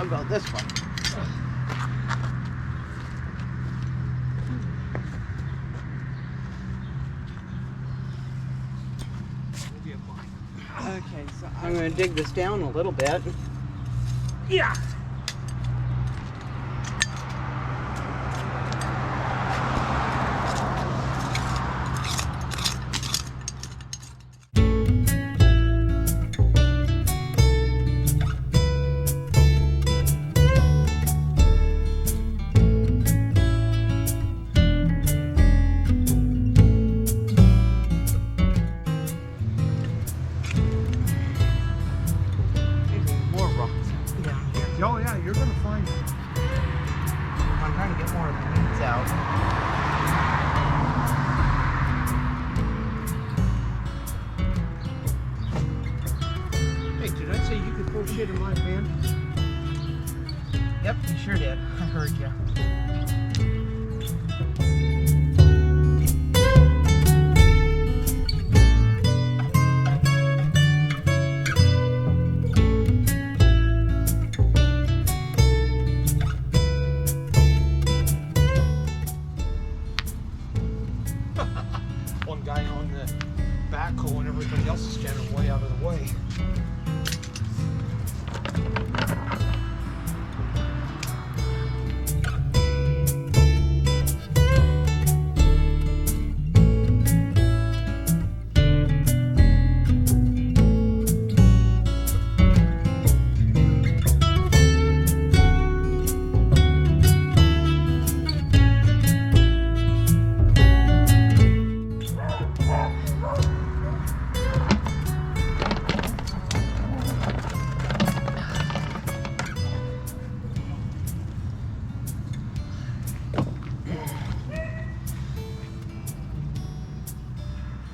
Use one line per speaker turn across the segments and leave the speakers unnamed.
about this one? Okay, so I'm going to dig this down a little bit.
Yeah. Oh yeah, you're gonna find it.
I'm trying to get more of the weeds out.
Hey, did I say you could throw shit in my van?
Yep, you sure did. I heard you.
One guy on the backhoe and everybody else is standing way out of the way.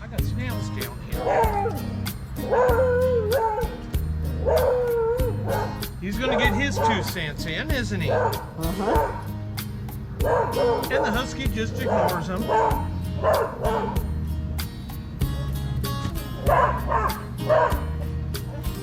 I got snails down here. He's gonna get his 2 cents in, isn't he?
Uh-huh.
And the husky just ignores him.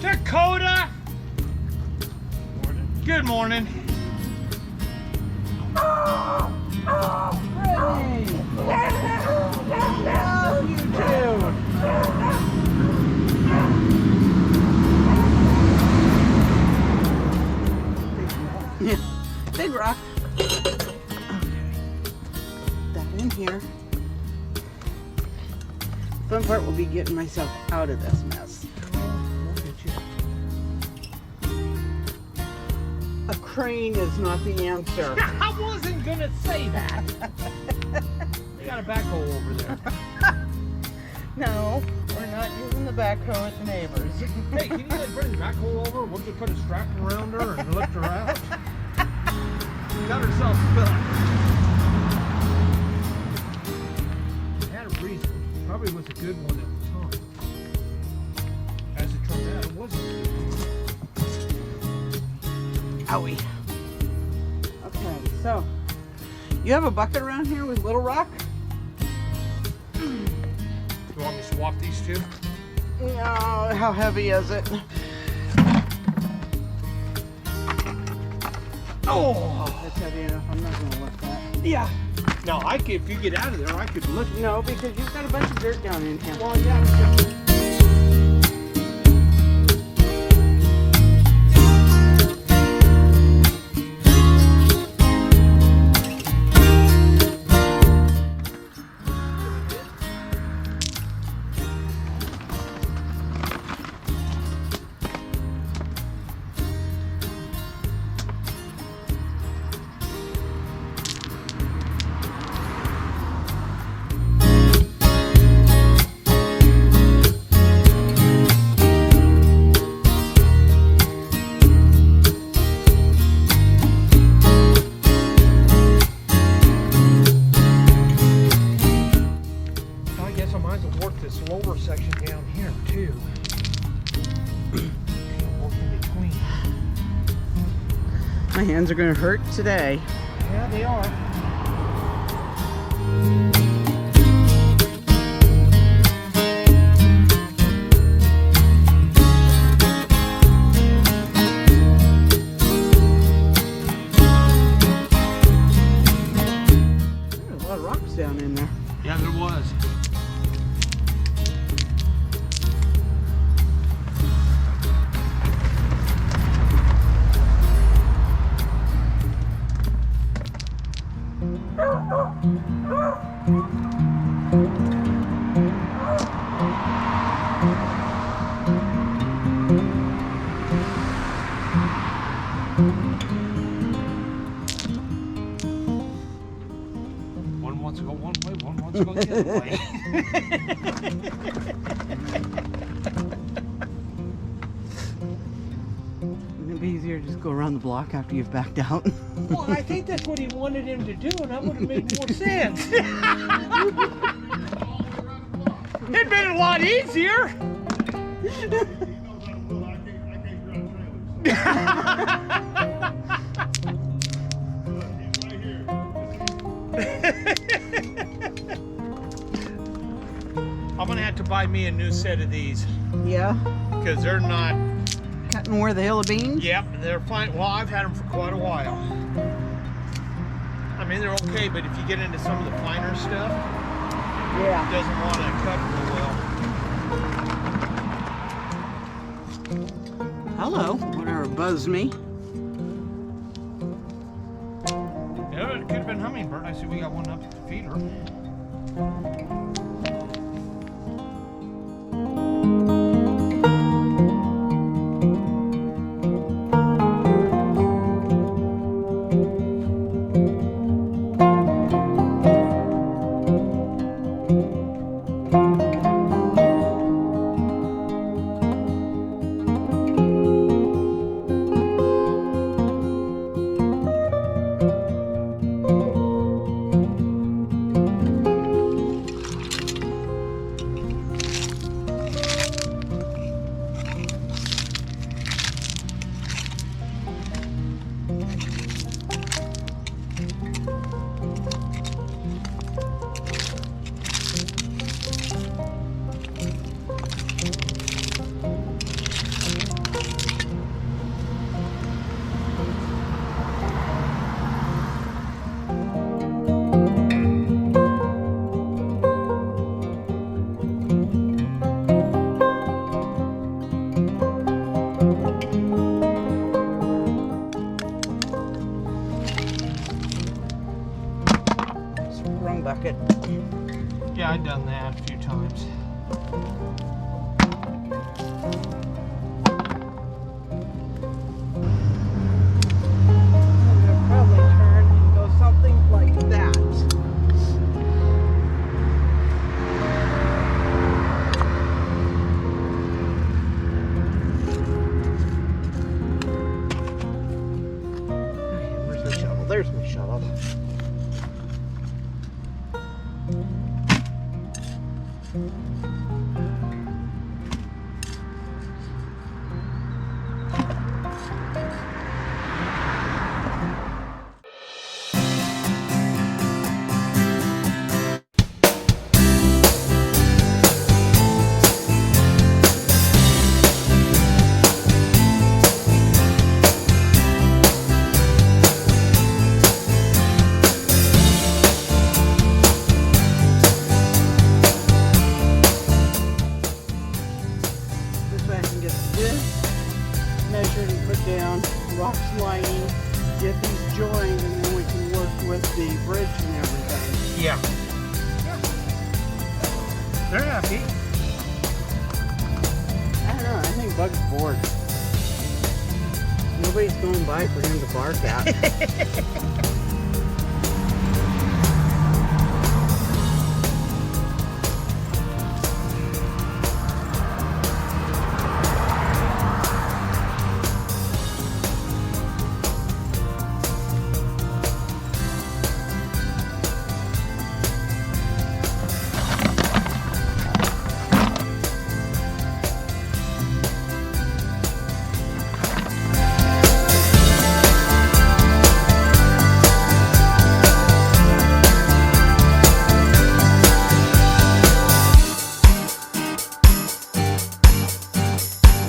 Dakota! Good morning.
Brittany! Oh, you too. Yeah, big rock. Okay. Put that in here. The fun part will be getting myself out of this mess. A crane is not the answer.
I wasn't gonna say that. They got a backhoe over there.
No, we're not using the backhoe at the neighbors.
Hey, can you like bring the backhoe over? We'll just put a strap around her and lift her out. Got herself stuck. Had a reason. Probably was a good one at the time. As it turned out, it wasn't.
Owie. Okay, so you have a bucket around here with little rock?
You want me to swap these two?
No, how heavy is it?
Oh!
That's heavy enough. I'm not gonna lift that.
Yeah. Now, I could, if you get out of there, I could lift it.
No, because you've got a bunch of dirt down in here.
Well, yeah. Lower section down here too. Work in between.
My hands are going to hurt today.
Yeah, they are. go the other way.
Wouldn't it be easier to just go around the block after you've backed out?
Well, I think that's what he wanted him to do, and that would have made more sense. It'd been a lot easier. I'm gonna have to buy me a new set of these
Yeah.
because they're not.
Cutting where the hill of beans?
Yep, they're fine. Well, I've had them for quite a while. I mean, they're okay, but if you get into some of the finer stuff, it
Yeah.
doesn't want to cut real well.
Hello. Whatever buzzed me.
Yeah, it could have been hummingbird. I see we got one up at the feeder.
Wrong bucket.
Yeah, I've done that a few times.
I'll probably turn and go something like that. Okay, where's my shovel? There's my shovel. This way I can get this measured and put down, rocks lining, get these joined, and then we can work with the bridge and everything.
Yeah. They're happy.
I don't know, I think Bug's bored. Nobody's going by for him to bark at.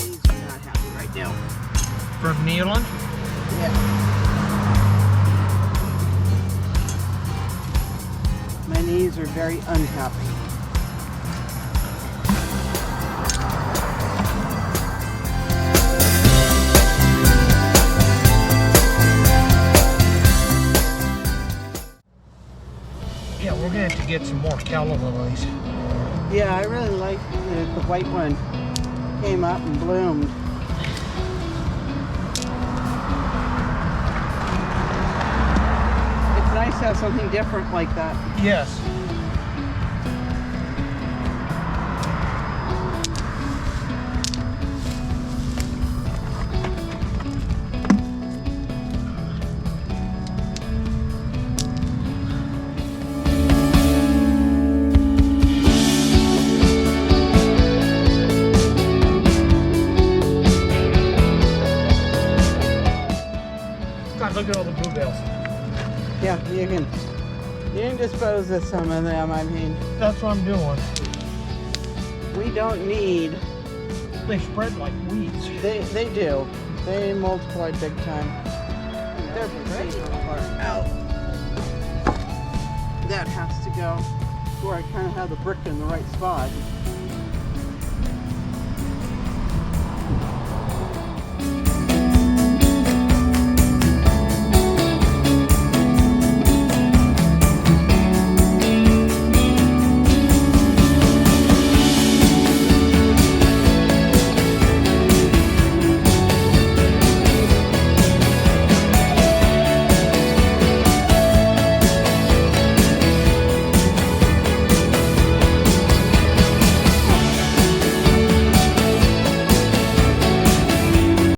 He's not happy right now.
From kneeling?
Yeah. My knees are very unhappy.
Yeah, we're gonna have to get some more calla lilies.
Yeah, I really like that the white one came up and bloomed. It's nice to have something different like that.
Yes.
dispose of some of them. I mean,
That's what I'm doing.
we don't need.
They spread like weeds.
They do. They multiply big time. They're pretty out. That has to go where I kind of have the brick in the right spot.